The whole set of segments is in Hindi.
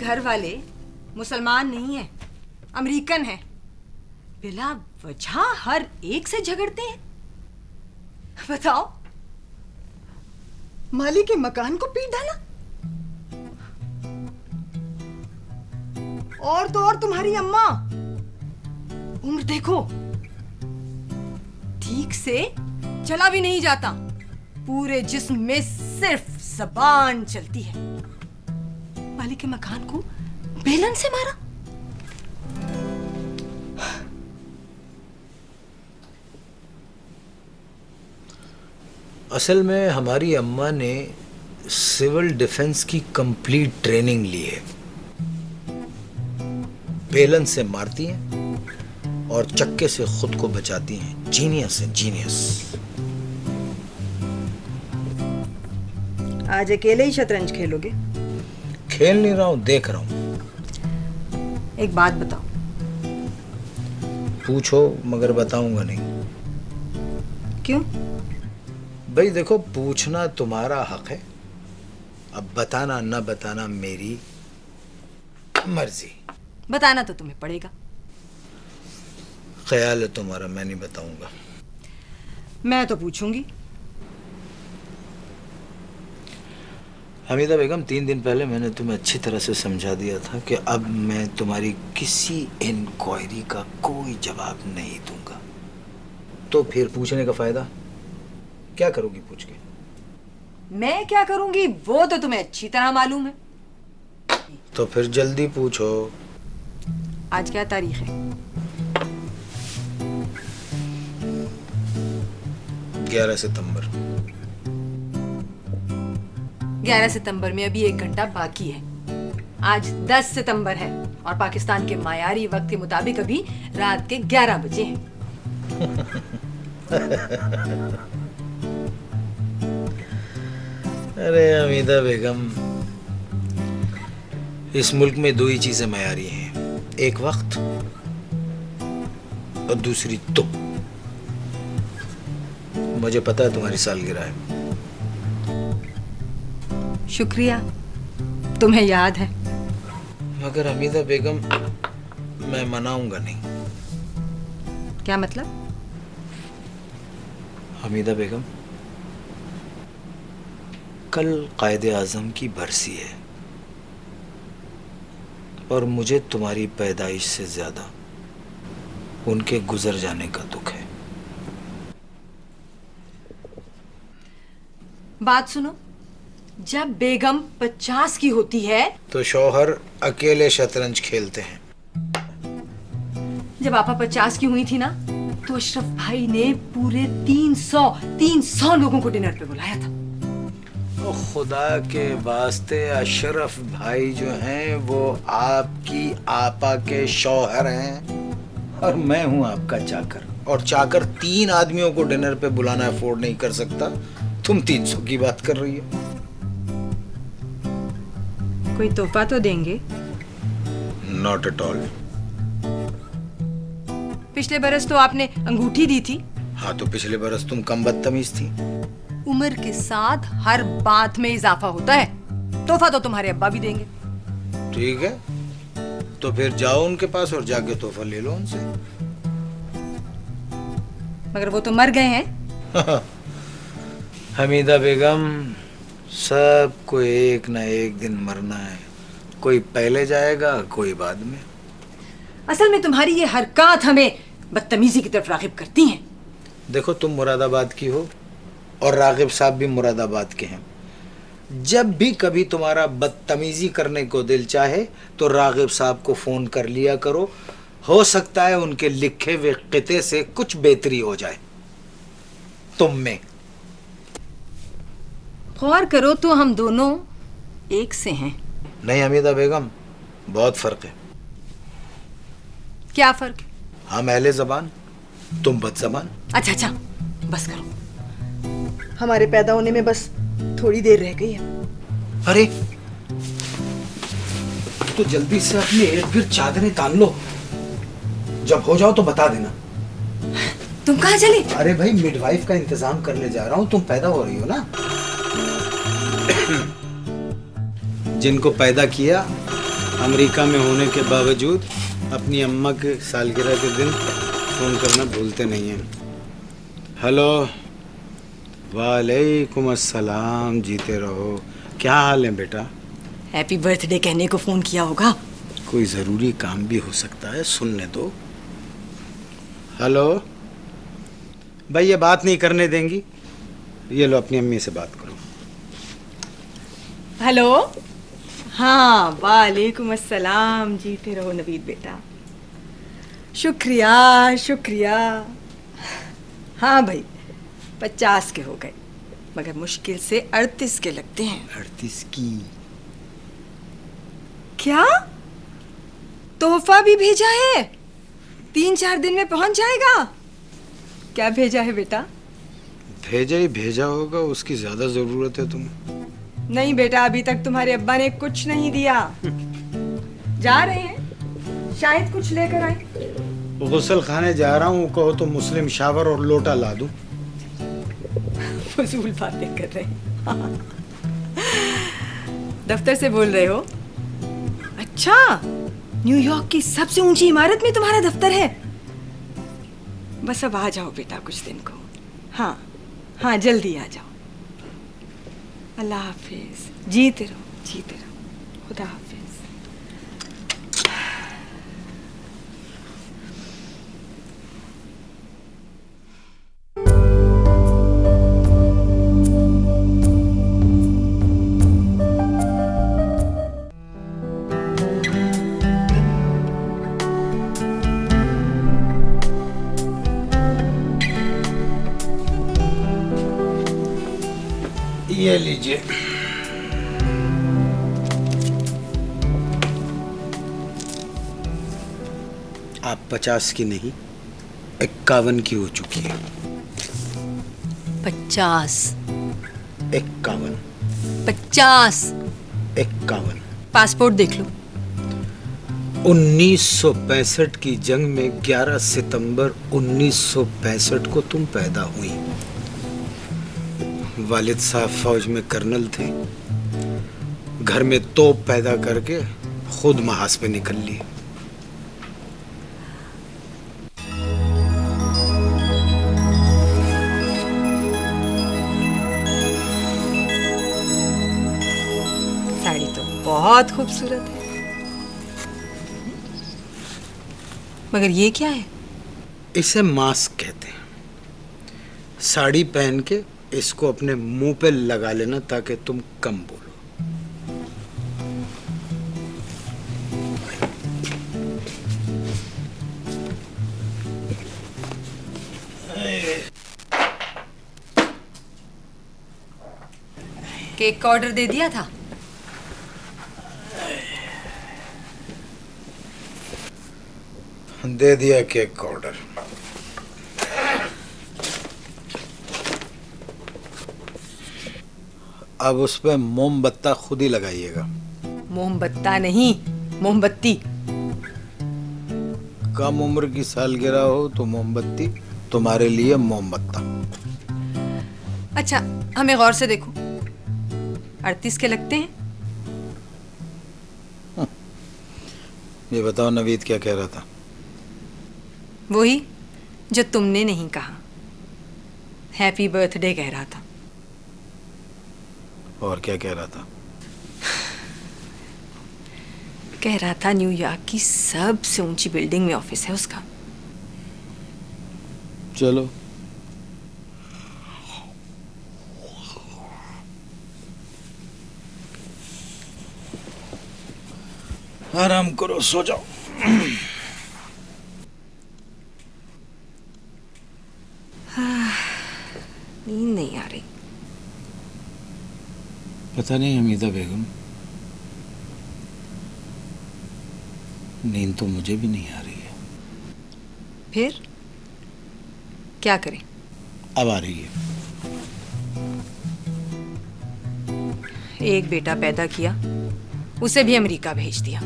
घर वाले मुसलमान नहीं है, अमेरिकन है। बिला वजह हर एक से झगड़ते हैं। बताओ, माली के मकान को पीट डाला। और तो और तुम्हारी अम्मा, उम्र देखो, ठीक से चला भी नहीं जाता, पूरे जिस्म में सिर्फ ज़बान चलती है। माली के मकान को बेलन से मारा। असल में हमारी अम्मा ने सिविल डिफेंस की कंप्लीट ट्रेनिंग ली है। बेलन से मारती हैं और चक्के से खुद को बचाती हैं। जीनियस है, जीनियस। आज अकेले ही शतरंज खेलोगे? खेल नहीं रहा हूं, देख रहा हूं। एक बात बताओ। पूछो, मगर बताऊंगा नहीं। क्यों? भाई देखो, पूछना तुम्हारा हक है, अब बताना न बताना मेरी मर्जी। बताना तो तुम्हें पड़ेगा। ख्याल है तुम्हारा, मैं नहीं बताऊंगा। मैं तो पूछूंगी। हमीदा बेगम, 3 दिन पहले मैंने तुम्हें अच्छी तरह से समझा दिया था कि अब मैं तुम्हारी किसी इंक्वायरी का कोई जवाब नहीं दूंगा। तो फिर पूछने का फायदा? क्या करोगी पूछ के? मैं क्या करूंगी वो तो तुम्हें अच्छी तरह मालूम है। तो फिर जल्दी पूछो। आज क्या तारीख है? 11 सितंबर। 11 सितंबर में अभी 1 घंटा बाकी है। आज 10 सितंबर है और पाकिस्तान के मायारी वक्त के मुताबिक अभी रात के 11 बजे हैं। अरे हमीदा बेगम, इस मुल्क में 2 ही चीजें मायारी हैं, एक वक्त और दूसरी तुम। मुझे पता है तुम्हारी सालगिरह है। शुक्रिया, तुम्हें याद है। मगर हमीदा बेगम, मैं मनाऊंगा नहीं। क्या मतलब? हमीदा बेगम, कल कायदे आज़म की बरसी है और मुझे तुम्हारी पैदाइश से ज्यादा उनके गुजर जाने का दुख है। बात सुनो, जब बेगम 50 की होती है तो शौहर अकेले शतरंज खेलते हैं। जब आपा 50 की हुई थी ना, तो अशरफ भाई ने पूरे 300 लोगों को डिनर पे बुलाया था। तो खुदा के वास्ते अशरफ भाई जो हैं वो आपकी आपा के शौहर हैं और मैं हूं आपका चाकर। और चाकर 3 आदमियों को डिनर पे बुलाना अफोर्ड नहीं कर सकता। तुम 300 की बात कर रही हो। कोई तोहफा तो देंगे? Not at all. पिछले बरस तो आपने अंगूठी दी थी। हाँ, तो पिछले बरस तुम कम बदतमीज थी। उम्र के साथ हर बात में इजाफा होता है। तोहफा तो तुम्हारे अब्बा भी देंगे। ठीक है, तो फिर जाओ उनके पास और जाके तोहफा ले लो उनसे। मगर वो तो मर गए हैं। हमीदा बेगम, सबको एक ना एक दिन मरना है। कोई पहले जाएगा, कोई बाद में। असल में तुम्हारी ये हरकत हमें बदतमीजी की तरफ राग़िब करती हैं। देखो, तुम मुरादाबाद की हो और रागिब साहब भी मुरादाबाद के हैं। जब भी कभी तुम्हारा बदतमीजी करने को दिल चाहे तो रागिब साहब को फोन कर लिया करो। हो सकता है उनके लिखे हुए क़िते से कुछ बेहतरी हो जाए तुम में। गौर करो तो हम दोनों एक से हैं। नहीं हमीदा बेगम, बहुत फर्क है। क्या फर्क है? हम अहले ज़बान, तुम बदज़बान। अच्छा, बस करो। हमारे पैदा होने में बस थोड़ी देर रह गई है। अरे तो जल्दी से अपनी इर्द गिर्द चादरें तान लो। जब हो जाओ तो बता देना। तुम कहाँ चले? अरे भाई, मिडवाइफ का इंतजाम करने जा रहा हूँ। तुम पैदा हो रही हो ना। जिनको पैदा किया अमेरिका में होने के बावजूद अपनी अम्मा के सालगिरह के दिन फ़ोन करना भूलते नहीं हैं। हेलो, वालेकुम अस्सलाम, जीते रहो। क्या हाल है बेटा? हैप्पी बर्थडे कहने को फोन किया होगा। कोई ज़रूरी काम भी हो सकता है, सुनने दो। हेलो भाई, ये बात नहीं करने देंगी? ये लो, अपनी अम्मी से बात करो। हेलो, हाँ, वालेकुम अस्सलाम, जीते रहो नवीद बेटा। शुक्रिया शुक्रिया। हाँ भाई, 50 के हो गए, मगर मुश्किल से 38 के लगते हैं। 38 की? क्या तोहफा भी भेजा है? 3-4 दिन में पहुंच जाएगा। क्या भेजा है बेटा? भेजा ही भेजा होगा, उसकी ज्यादा जरूरत है तुम्हें। नहीं बेटा, अभी तक तुम्हारे अब्बा ने कुछ नहीं दिया। जा रहे हैं, शायद कुछ लेकर आए। गुसल खाने जा रहा हूँ, कहो तो मुस्लिम शावर और लोटा ला दूं। फजूल बातें कर रहे हैं। दफ्तर से बोल रहे हो? अच्छा, न्यूयॉर्क की सबसे ऊंची इमारत में तुम्हारा दफ्तर है? बस अब आ जाओ बेटा कुछ दिन को। हाँ हाँ, जल्दी आ जाओ। अल्लाह हाफिज, जीते रहो जीते रहो, खुदा हाफिज। ये लीजिए। आप 50 की नहीं, 51 की हो चुकी है। 50, 51, 50। 51। पासपोर्ट देख लो। 1965 की जंग में 11 सितंबर 1965 को तुम पैदा हुई। वालिद साहब फौज में कर्नल थे। घर में तोप पैदा करके खुद महाज पे निकल लिए। साड़ी तो बहुत खूबसूरत है, मगर ये क्या है? इसे मास्क कहते हैं। साड़ी पहन के इसको अपने मुंह पे लगा लेना ताकि तुम कम बोलो। केक का ऑर्डर दे दिया था? दे दिया केक का ऑर्डर। अब उस पे मोमबत्ता खुद ही लगाइएगा। मोमबत्ता नहीं, मोमबत्ती। कम उम्र की सालगिरह हो तो मोमबत्ती, तुम्हारे लिए मोमबत्ता। अच्छा, हमें गौर से देखो। 38 के लगते हैं। ये बताओ, नवीद क्या कह रहा था? वही जो तुमने नहीं कहा। हैप्पी बर्थडे कह रहा था। और क्या कह रहा था? कह रहा था न्यूयॉर्क की सबसे ऊंची बिल्डिंग में ऑफिस है उसका। चलो, आराम करो, सो जाओ। नींद नहीं आ रही। पता नहीं हमीदा बेगम, नींद तो मुझे भी नहीं आ रही है। फिर क्या करें? अब आ रही है। एक बेटा पैदा किया, उसे भी अमेरिका भेज दिया।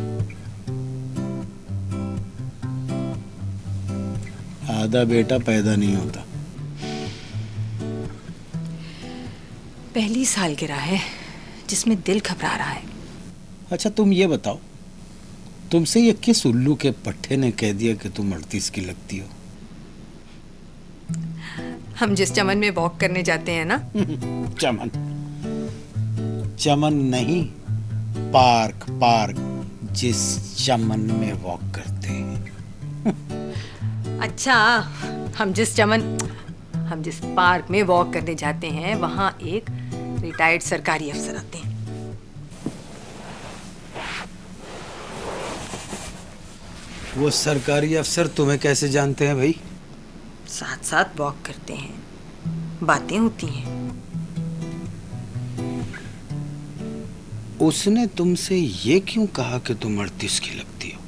आधा बेटा पैदा नहीं होता। पहली सालगिरह है जिसमें दिल घबरा रहा है। अच्छा, तुम ये बताओ, तुमसे ये किस उल्लू के पट्टे ने कह दिया कि तुम 38 की लगती हो? हम जिस चमन में वॉक करने जाते हैं ना। चमन चमन नहीं, पार्क पार्क, जिस चमन में वॉक करते हैं। अच्छा, हम जिस पार्क में वॉक करने जाते हैं वहां एक रिटायर्ड सरकारी अफसर आते हैं। वो सरकारी अफसर तुम्हें कैसे जानते हैं भाई? साथ साथ वॉक करते हैं, बातें होती हैं। उसने तुमसे ये क्यों कहा कि तुम 38 की लगती हो?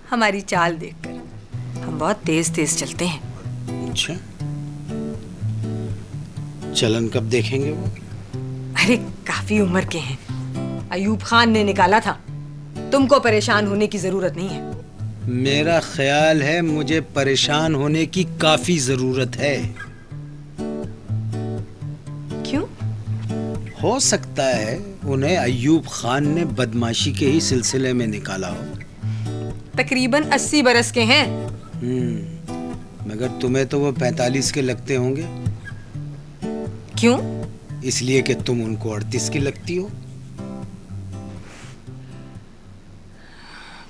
हमारी चाल देखकर। हम बहुत तेज तेज चलते हैं। अच्छा, चलन कब देखेंगे वो? अरे काफी उम्र के हैं, अयूब खान ने निकाला था। तुमको परेशान होने की जरूरत नहीं है। मेरा ख्याल है मुझे परेशान होने की काफी जरूरत है। क्यों? हो सकता है उन्हें अयूब खान ने बदमाशी के ही सिलसिले में निकाला हो। तकरीबन 80 बरस के हैं। मगर तुम्हें तो वो 45 के लगते होंगे। क्यों? इसलिए कि तुम उनको 38 की लगती हो।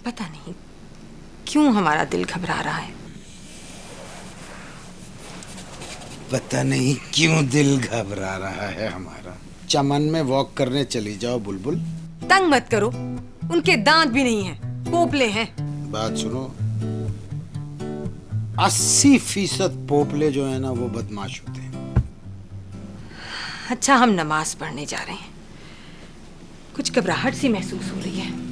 पता नहीं क्यों हमारा दिल घबरा रहा है। पता नहीं क्यों दिल घबरा रहा है हमारा। चमन में वॉक करने चली जाओ बुलबुल। तंग मत करो, उनके दांत भी नहीं हैं, पोपले हैं। बात सुनो, 80% पोपले जो है ना वो बदमाश होते हैं। अच्छा, हम नमाज पढ़ने जा रहे हैं। कुछ घबराहट सी महसूस हो रही है।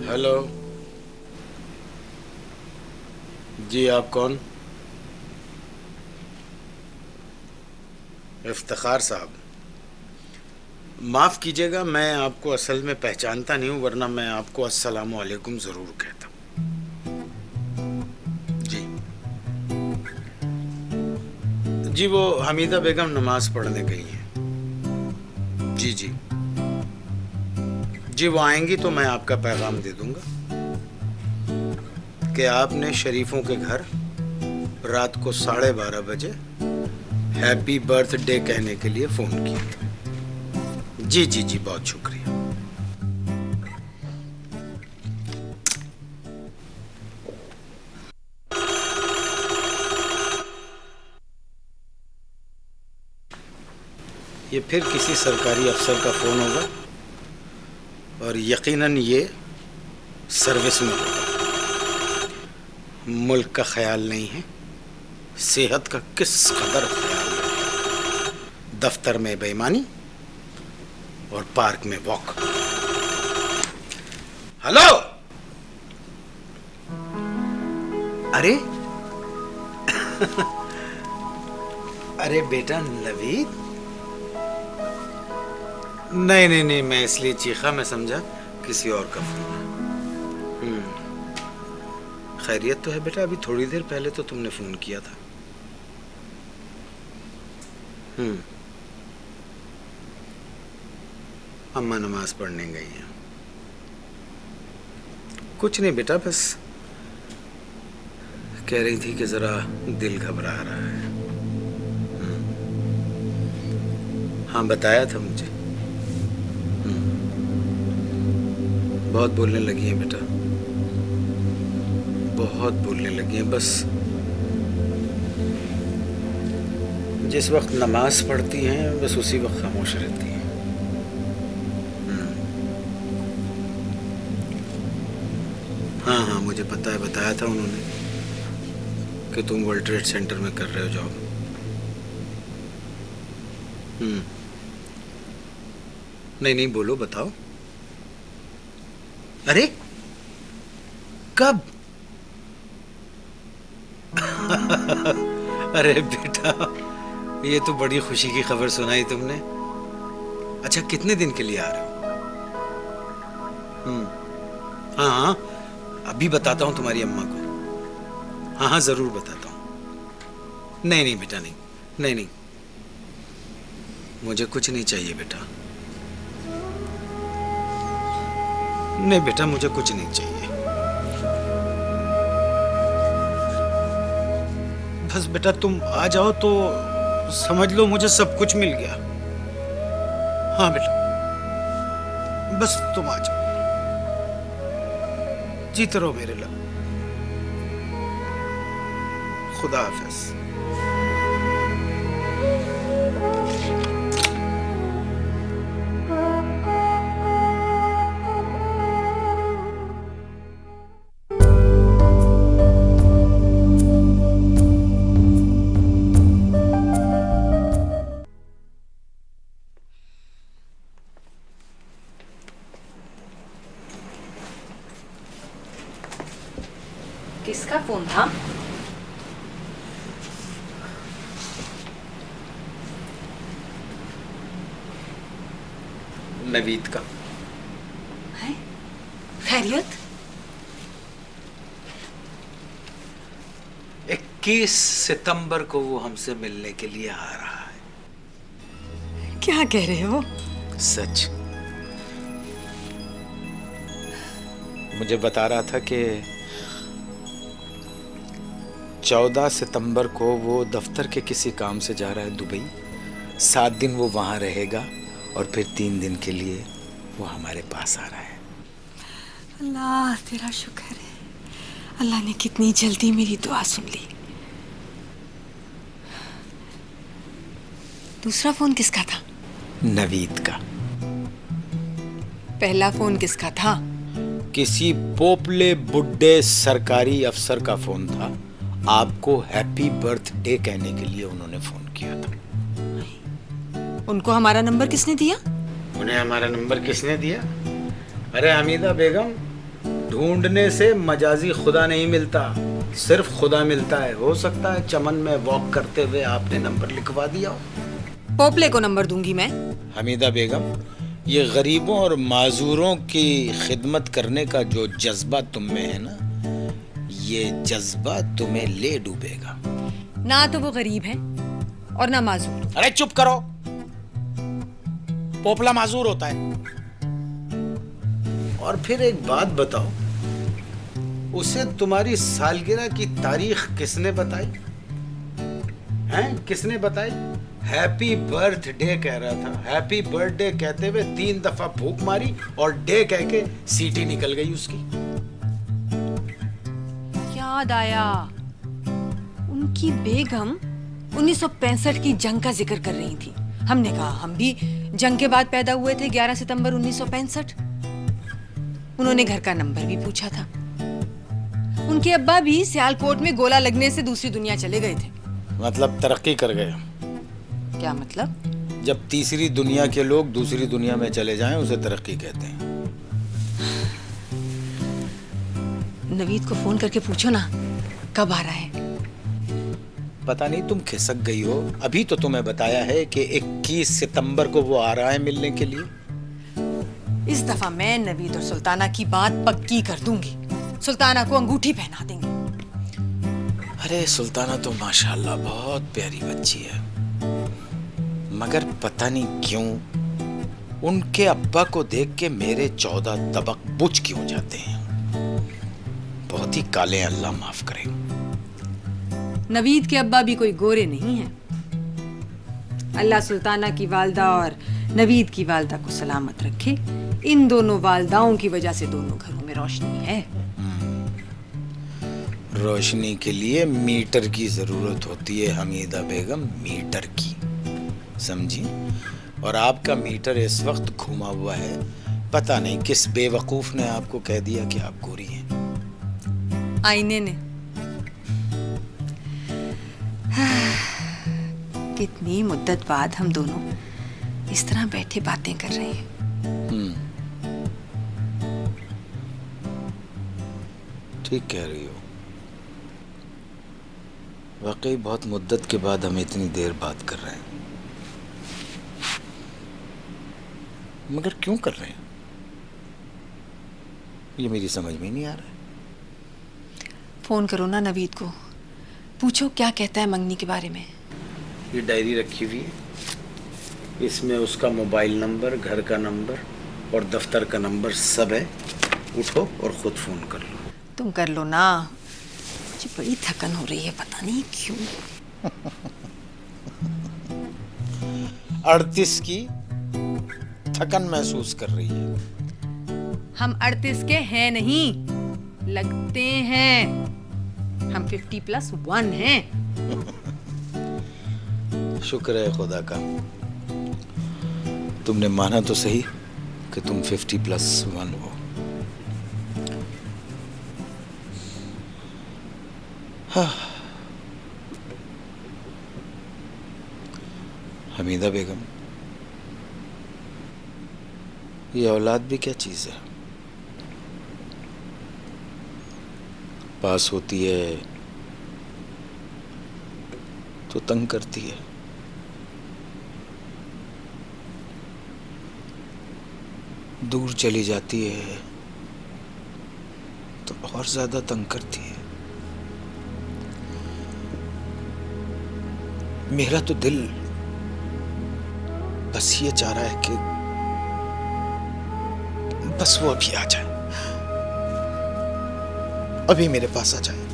हेलो जी, आप कौन? इफ्तिखार साहब, माफ़ कीजिएगा, मैं आपको असल में पहचानता नहीं हूँ, वरना मैं आपको अस्सलामु अलैकुम ज़रूर कहता। जी जी, वो हमीदा बेगम नमाज पढ़ने गई हैं। जी जी जी, वो आएंगी तो मैं आपका पैगाम दे दूंगा कि आपने शरीफों के घर रात को 12:30 बजे हैप्पी बर्थडे कहने के लिए फोन किया था। जी जी जी, बहुत शुक्रिया। ये फिर किसी सरकारी अफसर का फोन होगा और यकीनन ये सर्विस में होगा। मुल्क का ख्याल नहीं है, सेहत का किस कदर ख्याल है। दफ्तर में बेईमानी और पार्क में वॉक। हेलो, अरे अरे बेटा नवीद, नहीं नहीं नहीं, मैं इसलिए चीखा, मैं समझा किसी और का फोन है। खैरियत तो है बेटा? अभी थोड़ी देर पहले तो तुमने फोन किया था। अम्मा नमाज पढ़ने गई हैं। कुछ नहीं बेटा, बस कह रही थी कि जरा दिल घबरा रहा है। हाँ, बताया था मुझे। बहुत बोलने लगी हैं बेटा, बहुत बोलने लगी हैं। बस जिस वक्त नमाज पढ़ती हैं बस उसी वक्त खामोश रहती हैं। हाँ हाँ, मुझे पता है, बताया था उन्होंने कि तुम वर्ल्ड ट्रेड सेंटर में कर रहे हो जॉब। नहीं नहीं, बोलो, बताओ। अरे कब? अरे बेटा, ये तो बड़ी खुशी की खबर सुनाई तुमने। अच्छा, कितने दिन के लिए आ रहे हो? हाँ हाँ, अभी बताता हूँ तुम्हारी अम्मा को। हाँ हाँ, जरूर बताता हूँ। नहीं नहीं बेटा, नहीं नहीं नहीं, मुझे कुछ नहीं चाहिए बेटा। नहीं बेटा, मुझे कुछ नहीं चाहिए। बस बेटा तुम आ जाओ तो समझ लो मुझे सब कुछ मिल गया। हाँ बेटा, बस तुम आ जाओ, जीते रहो मेरे लिए। खुदा हाफिज। किसका फोन था? नवीद का। है? खैरियत? 21 सितंबर को वो हमसे मिलने के लिए आ रहा है। क्या कह रहे हो? सच। मुझे बता रहा था कि 14 सितंबर को वो दफ्तर के किसी काम से जा रहा है दुबई। 7 दिन वो वहाँ रहेगा और फिर 3 दिन के लिए वो हमारे पास आ रहा है। अल्लाह तेरा शुक्र है, अल्लाह ने कितनी जल्दी मेरी दुआ सुन ली। दूसरा फोन किसका था? नवीद का। पहला फोन किसका था? किसी पोपले बुड्ढे सरकारी अफसर का फोन था। आपको हैप्पी बर्थडे कहने के लिए उन्होंने फोन किया था। उनको हमारा नंबर किसने दिया? उन्हें हमारा नंबर किसने दिया? अरे हमीदा बेगम, ढूंढने से मजाजी खुदा नहीं मिलता, सिर्फ खुदा मिलता है। हो सकता है चमन में वॉक करते हुए आपने नंबर लिखवा दिया हो। पोपले को नंबर दूंगी मैं। हमीदा बेगम, ये गरीबों और माजूरों की खिदमत करने का जो जज्बा तुम में है ना, ये जज्बा तुम्हें ले डूबेगा। ना तो वो गरीब है और ना माजूर। अरे चुप करो, पोपला माजूर होता है। और फिर एक बात बताओ, उसे तुम्हारी सालगिरह की तारीख किसने बताई? हैं, किसने बताई? हैप्पी बर्थडे कह रहा था। हैप्पी बर्थडे कहते हुए 3 दफा फूंक मारी और डे कह के सीटी निकल गई उसकी। याद आया, उनकी बेगम 1965 की जंग का जिक्र कर रही थी। हमने कहा हम भी जंग के बाद पैदा हुए थे, 11 सितंबर 1965। उन्होंने घर का नंबर भी पूछा था। उनके अब्बा भी सियालकोट में गोला लगने से दूसरी दुनिया चले गए थे। मतलब तरक्की कर गए। क्या मतलब? जब तीसरी दुनिया के लोग दूसरी दुनिया में चले जाएं उसे तरक्की कहते हैं। नवीद को फोन करके पूछो ना कब आ रहा है। पता नहीं तुम खिसक गई हो, अभी तो तुम्हें बताया है कि 21 सितंबर को वो आ रहा है मिलने के लिए। इस दफा मैं नवीद और सुल्ताना की बात पक्की कर दूंगी। सुल्ताना को अंगूठी पहना देंगे। अरे सुल्ताना तो माशाल्लाह बहुत प्यारी बच्ची है, मगर पता नहीं क्यों उनके अब्बा को देख के मेरे 14 तबक बुझ क्यों जाते हैं। बहुत ही काले, अल्लाह माफ करे। नवीद के अब्बा भी कोई गोरे नहीं है। अल्लाह सुल्ताना की वालदा और नवीद की वालदा को सलामत रखे। इन दोनों वालदाओं की वजह से दोनों घरों में रोशनी है। रोशनी के लिए मीटर की जरूरत होती है हमीदा बेगम, मीटर की, समझी? और आपका मीटर इस वक्त घुमा हुआ है। पता नहीं किस बेवकूफ ने आपको कह दिया कि आप गोरी हैं। आईने ने। कितनी मुद्दत बाद हम दोनों इस तरह बैठे बातें कर रहे हैं। ठीक कह रही हो। वाकई बहुत मुद्दत के बाद हम इतनी देर बात कर रहे हैं। मगर क्यों कर रहे हैं, ये मेरी समझ में नहीं आ रहा है। फोन करो ना नवीद को, पूछो क्या कहता है मंगनी के बारे में। ये डायरी रखी हुई है, इसमें उसका मोबाइल नंबर, घर का नंबर और दफ्तर का नंबर सब है। उठो और खुद फोन कर लो। तुम कर लो ना, मुझे बड़ी थकन हो रही है, पता नहीं क्यों। 38 की थकन महसूस कर रही है। हम 38 के हैं नहीं, लगते हैं। हम 50+1 हैं। शुक्र है खुदा का, तुमने माना तो सही कि तुम 50+1 हो। हाँ। हमीदा बेगम, ये औलाद भी क्या चीज़ है। पास होती है तो तंग करती है, दूर चली जाती है तो और ज्यादा तंग करती है। मेरा तो दिल बस ये चाह रहा है कि बस वो अभी आ जाए, अभी मेरे पास आ जाए।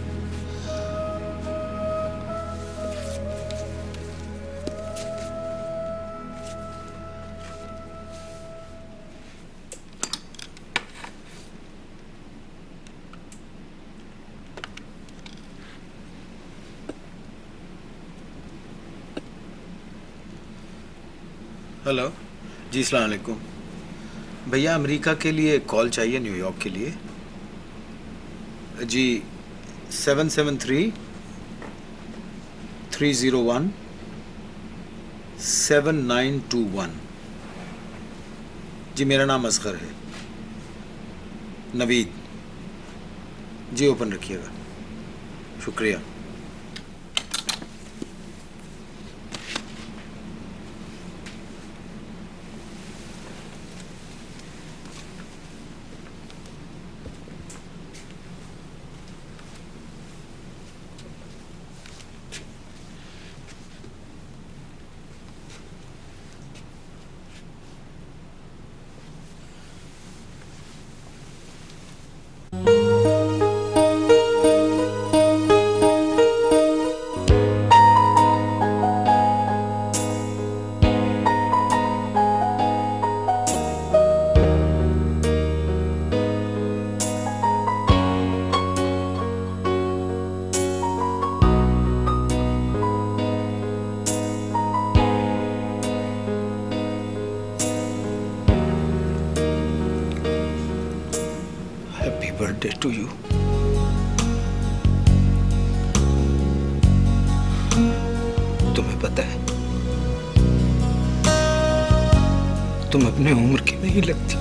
हेलो जी, अस्सलाम वालेकुम भैया। अमेरिका के लिए कॉल चाहिए, न्यूयॉर्क के लिए जी। 773-301-7921 जी। मेरा नाम असगर है, नवीद जी। ओपन रखिएगा, शुक्रिया। Happy birthday to you. तुम्हें पता है, तुम अपने उम्र की नहीं लगती।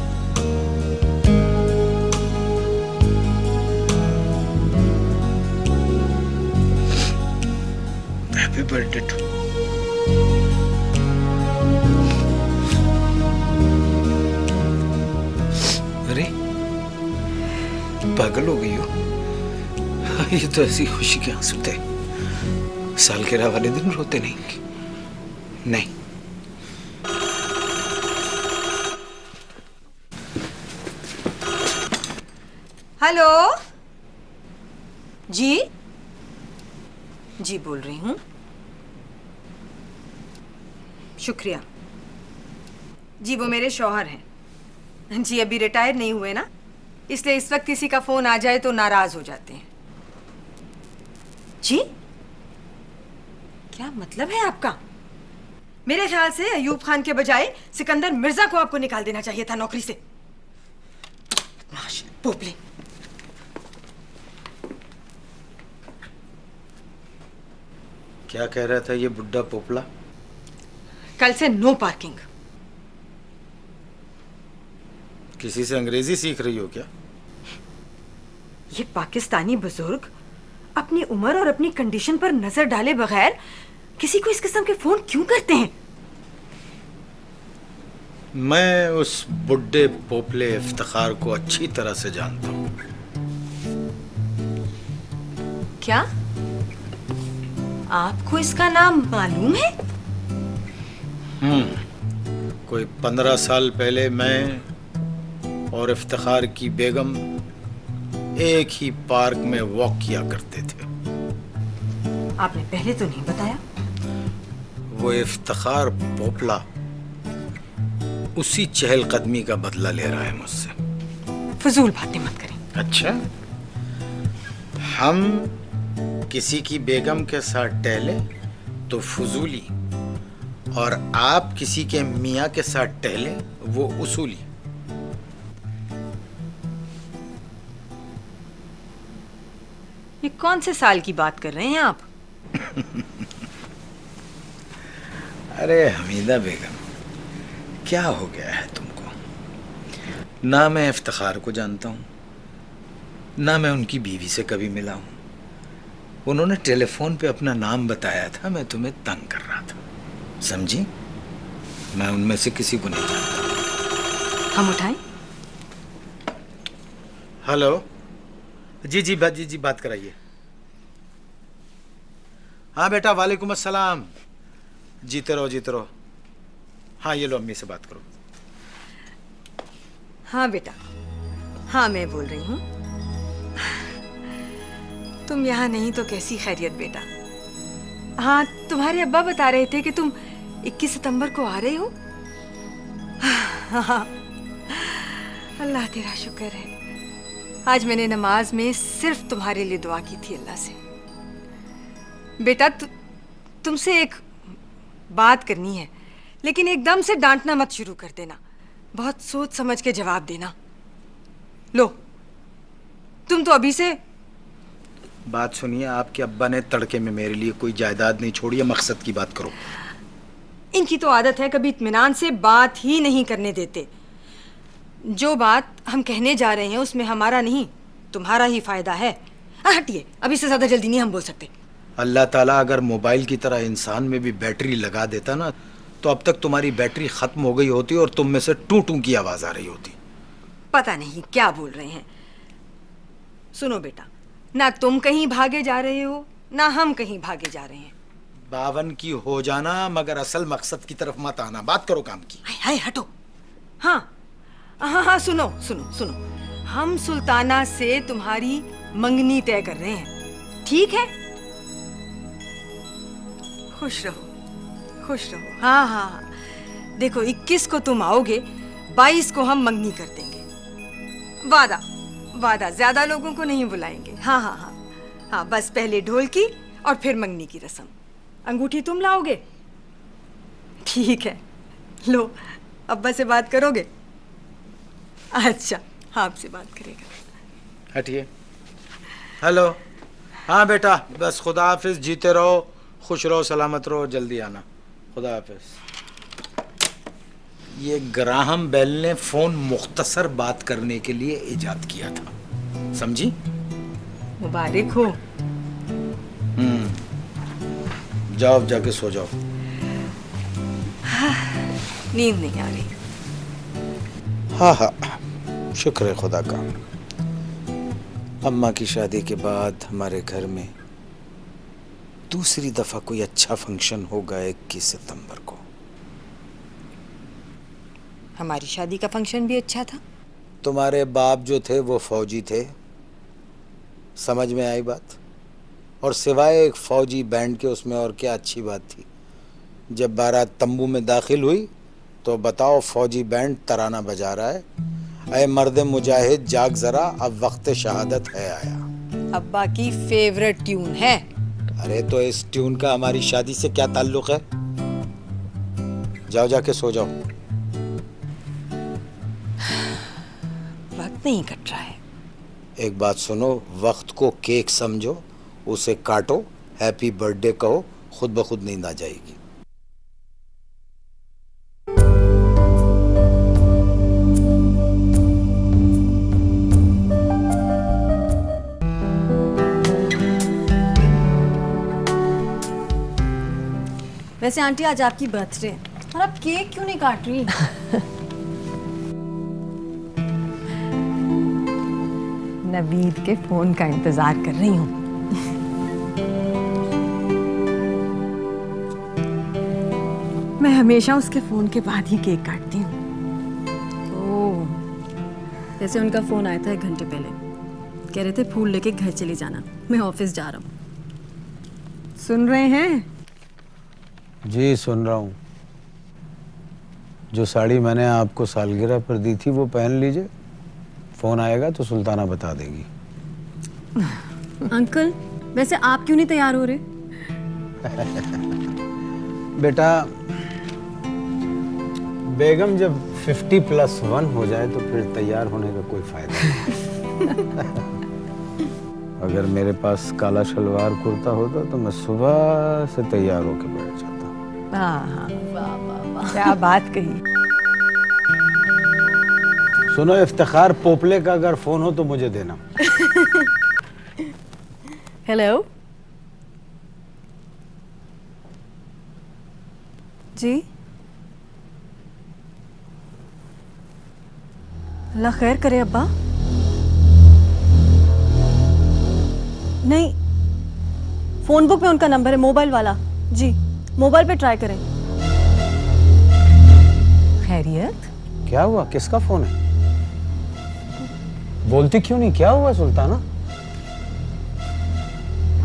Happy birthday to. अरे पागल हो गई हो, ये तो ऐसी खुशी के आंसू थे। सालगिरह वाले दिन रोते नहीं। नहीं, हेलो जी, जी बोल रही हूँ। शुक्रिया जी, वो मेरे शौहर हैं जी, अभी रिटायर नहीं हुए ना, इसलिए इस वक्त किसी का फोन आ जाए तो नाराज हो जाते हैं जी। क्या मतलब है आपका? मेरे ख्याल से अयूब खान के बजाय सिकंदर मिर्जा को आपको निकाल देना चाहिए था नौकरी से। पोपले। क्या कह रहा था ये बुड्ढा पोपला? कल से नो पार्किंग। किसी से अंग्रेजी सीख रही हो क्या? ये पाकिस्तानी बुजुर्ग अपनी उम्र और अपनी कंडीशन पर नजर डाले बगैर किसी को इस किस्म के फोन क्यों करते हैं? मैं उस बुड्ढे पोपले इफ्तिखार को अच्छी तरह से जानता हूँ। क्या आपको इसका नाम मालूम है? कोई 15 साल पहले मैं और इफ्तिखार की बेगम एक ही पार्क में वॉक किया करते थे। आपने पहले तो नहीं बताया। वो इफ्तिखार पोपला उसी चहलकदमी का बदला ले रहा है मुझसे। फजूल बातें मत करें। अच्छा, हम किसी की बेगम के साथ टहले तो फजूली, और आप किसी के मियाँ के साथ टहले वो उसूली। ये कौन से साल की बात कर रहे हैं आप? अरे हमीदा बेगम, क्या हो गया है तुमको? ना मैं इफ्तिखार को जानता हूँ, ना मैं उनकी बीवी से कभी मिला हूँ। उन्होंने टेलीफोन पे अपना नाम बताया था, मैं तुम्हें तंग कर रहा था, समझी? मैं उनमें से किसी को नहीं जानता। हम उठाएं? हेलो, जी बात कराइए। हाँ बेटा, वालेकुम अस्सलाम। जीते रहो। हाँ, ये लो, अम्मी से बात करो। हाँ बेटा, हाँ मैं बोल रही हूँ। तुम यहाँ नहीं तो कैसी खैरियत बेटा? हाँ, तुम्हारे अब्बा बता रहे थे कि तुम 21 सितंबर को आ रहे हो। हाँ, अल्लाह तेरा शुक्र है। आज मैंने नमाज में सिर्फ तुम्हारे लिए दुआ की थी अल्लाह से। बेटा तुमसे एक बात करनी है, लेकिन एकदम से डांटना मत शुरू कर देना, बहुत सोच समझ के जवाब देना। लो, तुम तो अभी से। बात सुनिए, आपके अब्बा ने तड़के में मेरे लिए कोई जायदाद नहीं छोड़ी है, मकसद की बात करो। इनकी तो आदत है, कभी इत्मीनान से बात ही नहीं करने देते। जो बात हम कहने जा रहे हैं उसमें हमारा नहीं तुम्हारा ही फायदा है। हटिए, अभी से ज्यादा जल्दी नहीं हम बोल सकते। अल्लाह ताला अगर मोबाइल की तरह इंसान में भी बैटरी लगा देता ना, तो अब तक तुम्हारी बैटरी खत्म हो गई होती और तुम में से टू टू की आवाज आ रही होती। पता नहीं क्या बोल रहे हैं। सुनो बेटा, ना तुम कहीं भागे जा रहे हो, ना हम कहीं भागे जा रहे हैं। 52 की हो जाना, मगर असल मकसद की तरफ मत आना। बात करो काम की। हाय हाय, हटो। हाँ, सुनो, हम सुल्ताना से तुम्हारी मंगनी तय कर रहे हैं, ठीक है? खुश रहो। हाँ, देखो 21 को तुम आओगे, 22 को हम मंगनी कर देंगे। वादा, ज्यादा लोगों को नहीं बुलाएंगे। हाँ, बस पहले ढोल की और फिर मंगनी की रस्म। अंगूठी तुम लाओगे, ठीक है? लो, अब्बा से बात करोगे? अच्छा, हाँ, आपसे बात करेगा। हटिए। हेलो। हाँ बेटा, बस खुदा हाफिज, जीते रहो, खुश रहो, सलामत रहो, जल्दी आना। खुदा हाफिज। ये ग्राहम बेल ने फोन मुख्तसर बात करने के लिए इजाद किया था, समझी? मुबारक हो। जाओ, अब जाके सो जाओ। नींद नहीं आ रही। हाँ, शुक्र है खुदा का। अम्मा की शादी के बाद हमारे घर में दूसरी दफा कोई अच्छा फंक्शन होगा 21 सितंबर को। हमारी शादी का फंक्शन भी अच्छा था। तुम्हारे बाप जो थे वो फौजी थे, समझ में आई बात? और सिवाय एक फौजी बैंड के उसमें और क्या अच्छी बात थी? जब बारात तंबू में दाखिल हुई तो बताओ, फौजी बैंड तराना बजा रहा है, ऐ मर्द मुजाहिद जाग जरा, अब वक्त शहादत है आया। अब्बा की फेवरेट ट्यून है। अरे तो इस ट्यून का हमारी शादी से क्या ताल्लुक है? जाओ, जाके सो जाओ। वक्त नहीं कट रहा है। एक बात सुनो, वक्त को केक समझो, उसे काटो, हैप्पी बर्थडे कहो, खुद ब खुद नींद आ जाएगी। वैसे आंटी आज आपकी बर्थडे है और आप केक क्यों नहीं काट रही? नवीद के फोन का इंतजार कर रही हूँ। मैं हमेशा उसके फोन के बाद ही केक काटती हूँ। ओह, वैसे उनका फोन आया था 1 घंटे पहले। कह रहे थे फूल लेके घर चली जाना, मैं ऑफिस जा रहा हूँ। सुन रहे हैं? जी सुन रहा हूँ। जो साड़ी मैंने आपको सालगिरह पर दी थी वो पहन लीजिए। फोन आएगा तो सुल्ताना बता देगी। अंकल, वैसे आप क्यों नहीं तैयार हो रहे? बेटा, बेगम जब 50+1 हो जाए तो फिर तैयार होने का कोई फायदा नहीं। अगर मेरे पास काला शलवार कुर्ता होता तो मैं सुबह से तैयार होकर बैठ जाता। हाँ, क्या बात कही। सुनो इफ्तिखार पोपले का अगर फोन हो तो मुझे देना। हेलो जी, अल्लाह खैर करे अब्बा। नहीं, फोन बुक में उनका नंबर है, मोबाइल वाला। जी, मोबाइल पे ट्राई करें। खैरियत? क्या हुआ? किसका फोन है? बोलती क्यों नहीं? क्या हुआ सुल्ताना?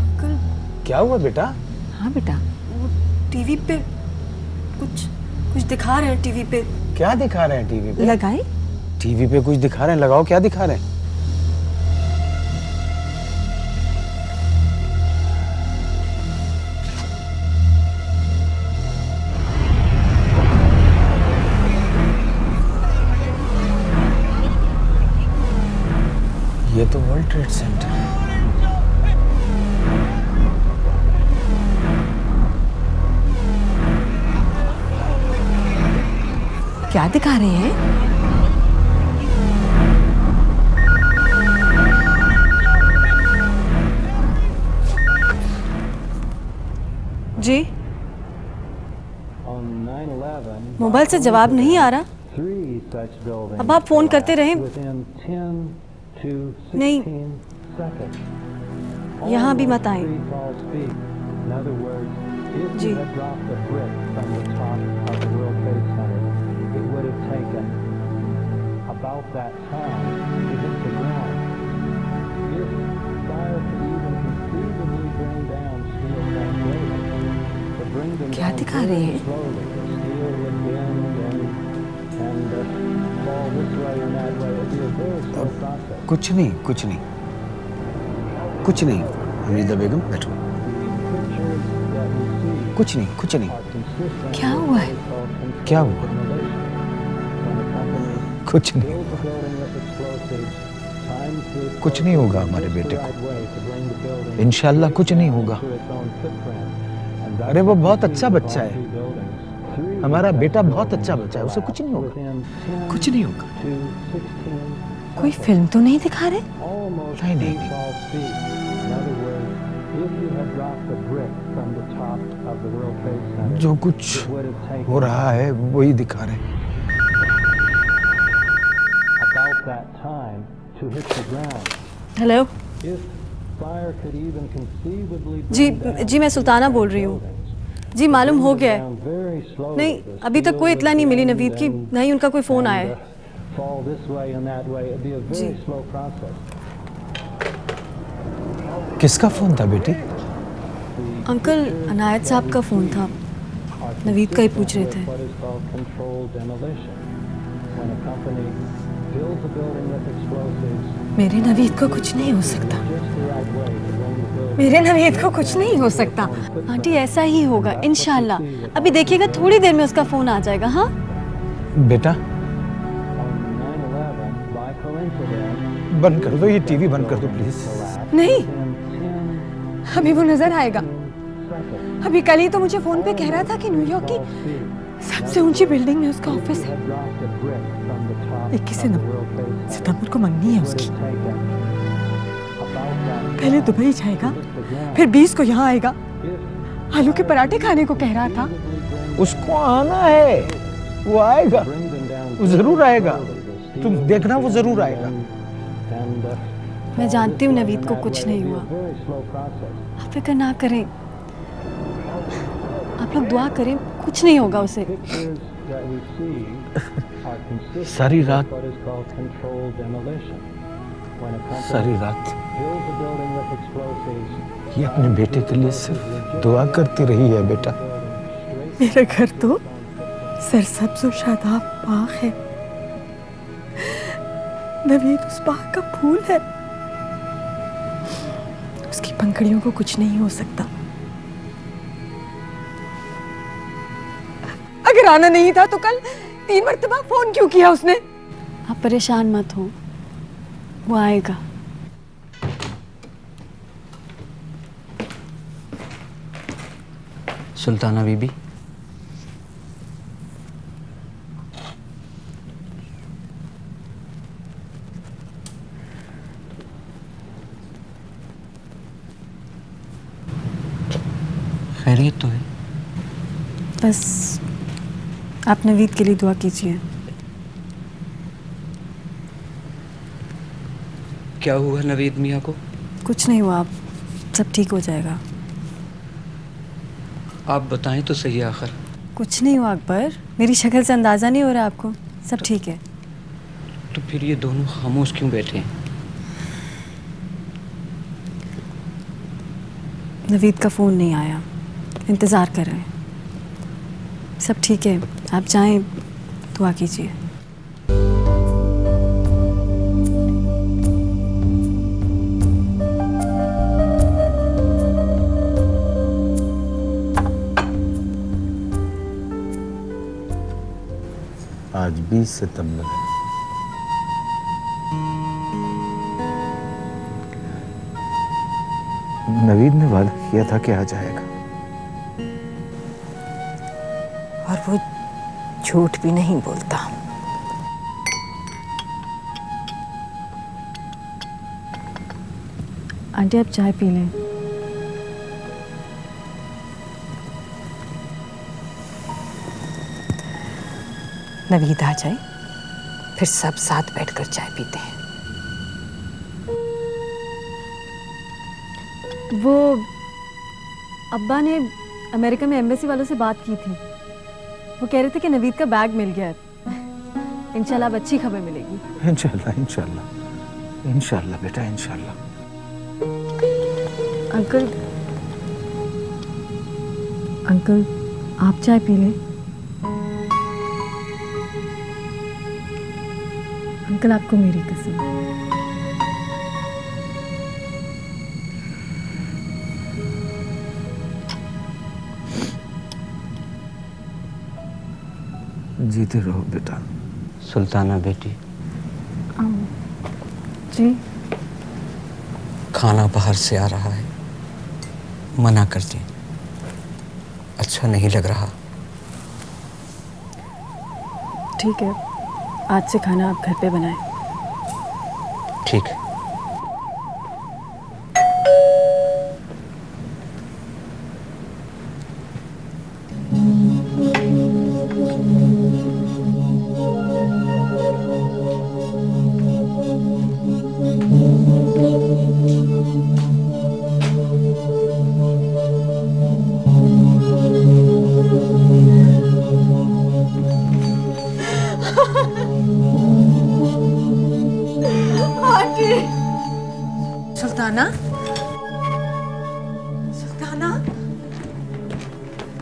अंकल, क्या हुआ बेटा? हाँ बेटा। वो टीवी पे कुछ दिखा रहे हैं। टीवी पे क्या दिखा रहे हैं टीवी पे? लगाए? टीवी पे कुछ दिखा रहे हैं, लगाओ। क्या दिखा रहे हैं? ये तो वर्ल्ड ट्रेड सेंटर है। क्या दिखा रहे हैं? जी, मोबाइल से जवाब नहीं आ रहा। अब आप फोन करते रहें। नहीं, यहाँ भी मत आए। जी, क्या दिखा रहे हैं? कुछ नहीं, कुछ नहीं, कुछ नहीं। हमीदा बेगम बैठो। कुछ नहीं, कुछ नहीं। क्या हुआ है? क्या हुआ? कुछ नहीं, कुछ नहीं होगा हमारे बेटे को। इंशाल्लाह कुछ नहीं होगा। अरे वो बहुत अच्छा बच्चा है, हमारा बेटा बहुत अच्छा बच्चा है, उसे कुछ नहीं होगा, कुछ नहीं होगा। कोई फिल्म तो नहीं दिखा रहे? नहीं नहीं नहीं। जो कुछ हो रहा है वही दिखा रहे हैं। हेलो जी, मैं सुल्ताना बोल रही हूँ। जी, मालूम हो गया है। नहीं, अभी तक कोई इत्तला नहीं मिली नवीद की, ना ही उनका कोई फोन आया है। जी, किसका फोन था बेटी? अंकल, अनायत साहब का फोन था। नवीद का ही पूछ रहे थे। मेरे नवीद को कुछ नहीं हो सकता। मेरे नवीद को कुछ नहीं हो सकता। आंटी, ऐसा ही होगा इंशाल्लाह। अभी देखिएगा, थोड़ी देर में उसका फोन आ जाएगा। हाँ बेटा, बंद कर दो, ये टीवी बंद कर दो प्लीज। नहीं, अभी वो नजर आएगा। अभी कल ही तो मुझे फोन पे कह रहा था कि न्यूयॉर्क की सबसे ऊंची बिल्डिंग में उसका ऑफिस है। 21 सितंबर को मंगनी है उसकी। पहले दुबई जाएगा, फिर 20 को यहाँ आएगा। आलू के पराठे खाने को कह रहा था। उसको आना है, वो आएगा, वो जरूर आएगा, तुम देखना वो जरूर आएगा। मैं जानती हूँ नवीद को कुछ नहीं हुआ, आप फिक्र ना करें, आप लोग दुआ करें, कुछ नहीं होगा उसे। सारी रात ये अपने बेटे के लिए सिर्फ दुआ करती रही है बेटा। मेरा घर तो सरसब्ज और शादाब बाग है, नवीद उस बाग का फूल है, उसकी पंखड़ियों को कुछ नहीं हो सकता। अगर आना नहीं था तो कल 3 मरतबा फोन क्यों किया उसने? आप परेशान मत हो, वो आएगा। सुल्ताना बीबी, खैरियत तो है? बस आप नवीद के लिए दुआ कीजिए। क्या हुआ नवीद मियाँ को? कुछ नहीं हुआ, आप सब ठीक हो जाएगा। आप बताएं तो सही आखिर। कुछ नहीं हुआ अकबर, मेरी शक्ल से अंदाज़ा नहीं हो रहा आपको? सब ठीक है। तो फिर ये दोनों खामोश क्यों बैठे हैं? नवीद का फ़ोन नहीं आया, इंतज़ार कर रहे हैं। सब ठीक है, आप जाएं, दुआ कीजिए। आज 20 सितंबर है। नवीद ने वादा किया था कि आ जाएगा, और वो झूठ भी नहीं बोलता। आंटी आप चाय पी लें। नवीद आ जाए फिर सब साथ बैठकर चाय पीते हैं। वो अब्बा ने अमेरिका में एम्बेसी वालों से बात की थी, वो कह रहे थे कि नवीद का बैग मिल गया है। इंशाल्लाह अब अच्छी खबर मिलेगी। इंशाल्लाह इंशाल्लाह इंशाल्लाह बेटा इंशाल्लाह। अंकल अंकल आप चाय पी लें। अंकल आपको मेरी कसम। जीते रहो बेटा। सुल्ताना बेटी, जी खाना बाहर से आ रहा है, मना कर दें, अच्छा नहीं लग रहा। ठीक है, आज से खाना आप घर पे बनाएं। ठीक है। सुल्ताना, सुल्ताना,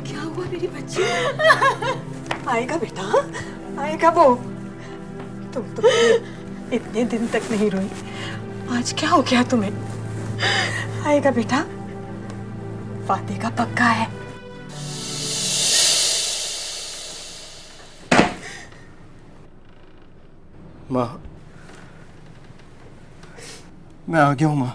क्या हुआ मेरी बच्ची? आएगा बेटा, आएगा वो। तुम तो इतने दिन तक नहीं रोई, आज क्या हो गया तुम्हें? आएगा बेटा, वादे का पक्का है। माँ, मैं आ गया हूँ माँ।